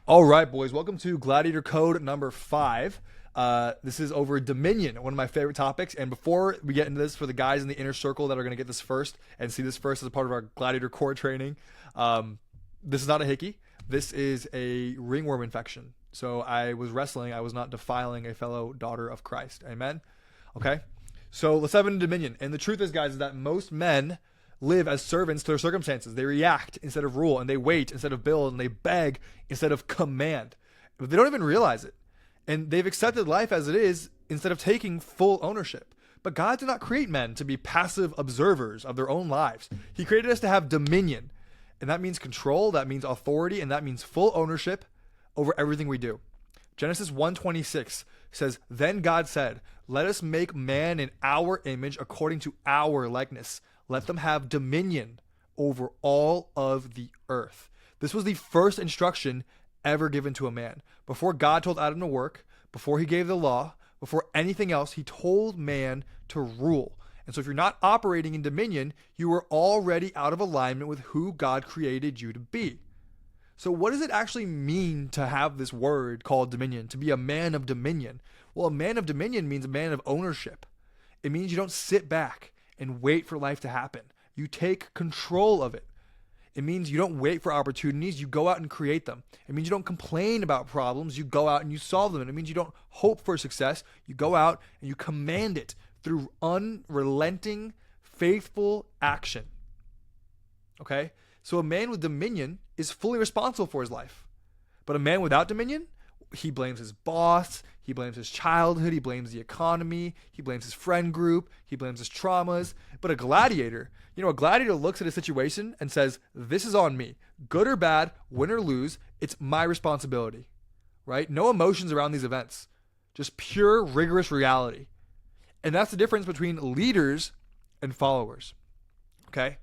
All right, boys. Welcome to Gladiator Code number 5. This is over Dominion, one of my favorite topics. And before we get into this, for the guys in the inner circle that are going to get this first and see this first as a part of our Gladiator core training, this is not a hickey. This is a ringworm infection. So I was wrestling. I was not defiling a fellow daughter of Christ. Amen? Okay? So let's dive into Dominion. And the truth is, guys, is that most men live as servants to their circumstances. They react instead of rule, and they wait instead of build, and they beg instead of command. But they don't even realize it. And they've accepted life as it is instead of taking full ownership. But God did not create men to be passive observers of their own lives. He created us to have dominion. And that means control, that means authority, and that means full ownership over everything we do. Genesis 1:26 says, "Then God said, let us make man in our image according to our likeness. Let them have dominion over all of the earth." This was the first instruction ever given to a man. Before God told Adam to work, before he gave the law, before anything else, he told man to rule. And so if you're not operating in dominion, you are already out of alignment with who God created you to be. So what does it actually mean to have this word called dominion, to be a man of dominion? Well, a man of dominion means a man of ownership. It means you don't sit back and wait for life to happen. You take control of it. It means you don't wait for opportunities, you go out and create them. It means you don't complain about problems, you go out and you solve them. And it means you don't hope for success, you go out and you command it through unrelenting, faithful action. Okay? So a man with dominion is fully responsible for his life. But a man without dominion, he blames his boss, he blames his childhood, he blames the economy, he blames his friend group, he blames his traumas. But a gladiator, a gladiator looks at a situation and says, this is on me. Good or bad, win or lose, it's my responsibility. Right? No emotions around these events. Just pure, rigorous reality. And that's the difference between leaders and followers. Okay?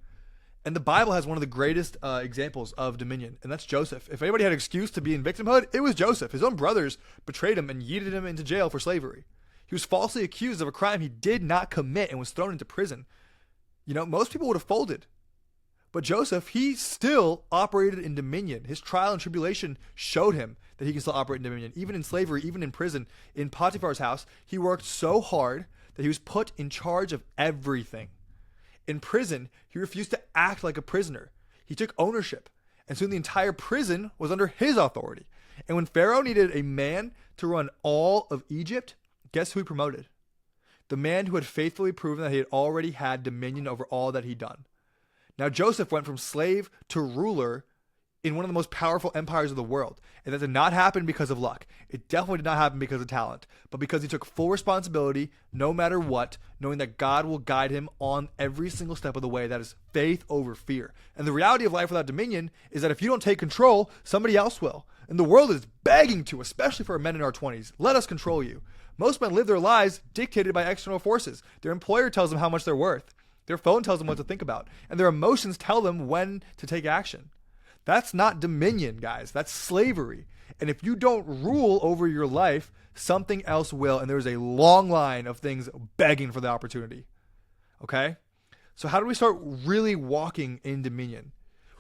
And the Bible has one of the greatest examples of dominion, and that's Joseph. If anybody had an excuse to be in victimhood, it was Joseph. His own brothers betrayed him and yeeted him into jail for slavery. He was falsely accused of a crime he did not commit and was thrown into prison. Most people would have folded. But Joseph, he still operated in dominion. His trial and tribulation showed him that he can still operate in dominion. Even in slavery, even in prison, in Potiphar's house, he worked so hard that he was put in charge of everything. In prison, he refused to act like a prisoner. He took ownership, and soon the entire prison was under his authority. And when Pharaoh needed a man to run all of Egypt, guess who he promoted? The man who had faithfully proven that he had already had dominion over all that he'd done. Now Joseph went from slave to ruler in one of the most powerful empires of the world. And that did not happen because of luck. It definitely did not happen because of talent, but because he took full responsibility no matter what, knowing that God will guide him on every single step of the way. That is faith over fear. And the reality of life without dominion is that if you don't take control, somebody else will. And the world is begging to, especially for men in our 20s, let us control you. Most men live their lives dictated by external forces. Their employer tells them how much they're worth. Their phone tells them what to think about. And their emotions tell them when to take action. That's not dominion, guys. That's slavery. And if you don't rule over your life, something else will. And there's a long line of things begging for the opportunity. Okay? So how do we start really walking in dominion?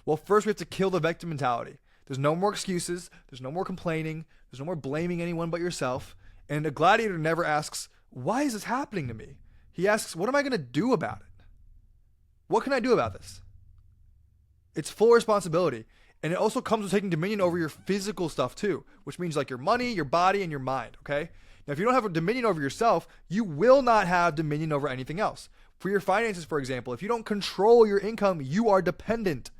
Well, first we have to kill the victim mentality. There's no more excuses. There's no more complaining. There's no more blaming anyone but yourself. And a gladiator never asks, why is this happening to me? He asks, what am I going to do about it? What can I do about this? It's full responsibility. And it also comes with taking dominion over your physical stuff too, which means like your money, your body, and your mind, okay? Now, if you don't have a dominion over yourself, you will not have dominion over anything else. For your finances, for example, if you don't control your income, you are dependent.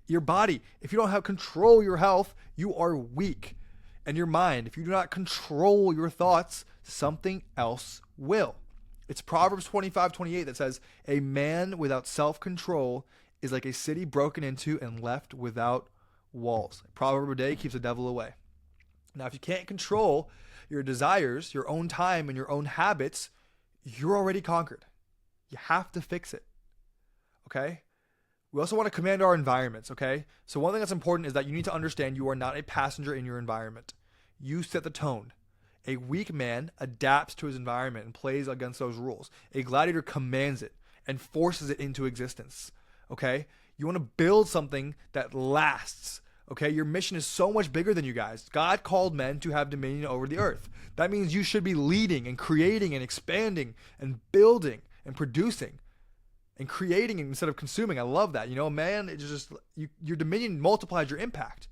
Your body, if you don't have control your health, you are weak. And your mind, if you do not control your thoughts, something else will. It's Proverbs 25:28 that says, a man without self-control is like a city broken into and left without walls. A proverb a day keeps the devil away. Now, if you can't control your desires, your own time, and your own habits, you're already conquered. You have to fix it. Okay? We also want to command our environments, okay? So one thing that's important is that you need to understand you are not a passenger in your environment. You set the tone. A weak man adapts to his environment and plays against those rules. A gladiator commands it and forces it into existence. Okay? You want to build something that lasts. Okay, your mission is so much bigger than you guys. God called men to have dominion over the earth. That means you should be leading and creating and expanding and building and producing and creating instead of consuming. I love that. Man, it's just your dominion multiplies your impact.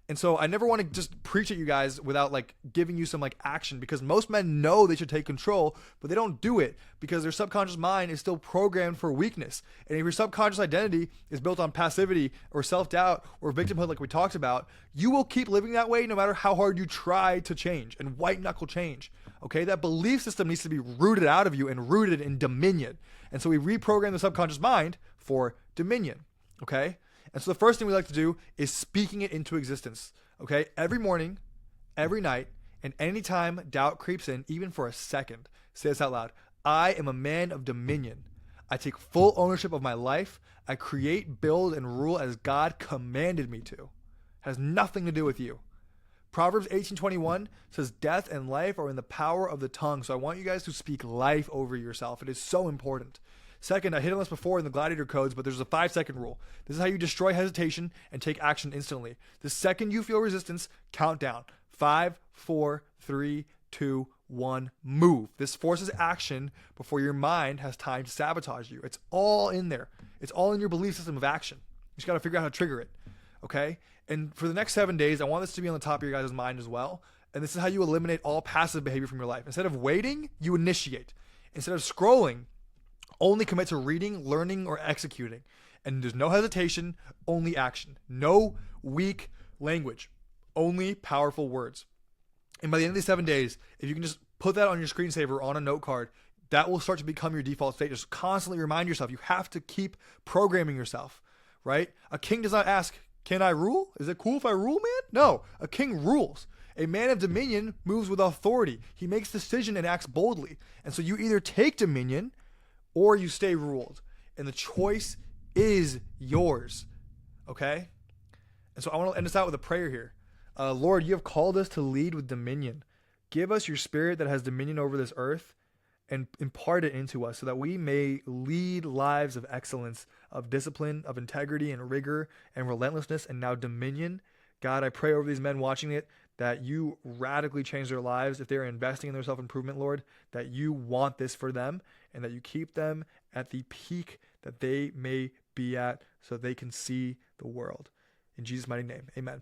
And so I never want to just preach at you guys without like giving you some like action, because most men know they should take control, but they don't do it because their subconscious mind is still programmed for weakness. And if your subconscious identity is built on passivity or self-doubt or victimhood like we talked about, you will keep living that way no matter how hard you try to change and white knuckle change. Okay, that belief system needs to be rooted out of you and rooted in dominion. And so we reprogram the subconscious mind for dominion. Okay? And so the first thing we like to do is speaking it into existence, okay? Every morning, every night, and anytime doubt creeps in, even for a second, say this out loud. I am a man of dominion. I take full ownership of my life. I create, build, and rule as God commanded me to. It has nothing to do with you. Proverbs 18:21 says, death and life are in the power of the tongue. So I want you guys to speak life over yourself. It is so important. Second, I hit on this before in the Gladiator codes, but there's a 5-second rule. This is how you destroy hesitation and take action instantly. The second you feel resistance, count down. 5, 4, 3, 2, 1, move. This forces action before your mind has time to sabotage you. It's all in there. It's all in your belief system of action. You just got to figure out how to trigger it. Okay? And for the next 7 days, I want this to be on the top of your guys' mind as well. And this is how you eliminate all passive behavior from your life. Instead of waiting, you initiate. Instead of scrolling, only commit to reading, learning, or executing. And there's no hesitation, only action. No weak language, only powerful words. And by the end of these 7 days, if you can just put that on your screensaver on a note card, that will start to become your default state. Just constantly remind yourself. You have to keep programming yourself, right? A king does not ask, can I rule? Is it cool if I rule, man? No, a king rules. A man of dominion moves with authority. He makes decision and acts boldly. And so you either take dominion or you stay ruled. And the choice is yours. Okay? And so I want to end this out with a prayer here. Lord, you have called us to lead with dominion. Give us your spirit that has dominion over this earth and impart it into us so that we may lead lives of excellence, of discipline, of integrity and rigor and relentlessness, and now dominion. God, I pray over these men watching it that you radically change their lives if they're investing in their self-improvement, Lord, that you want this for them and that you keep them at the peak that they may be at so they can see the world. In Jesus' mighty name, amen.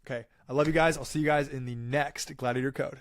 Okay, I love you guys. I'll see you guys in the next Gladiator Code.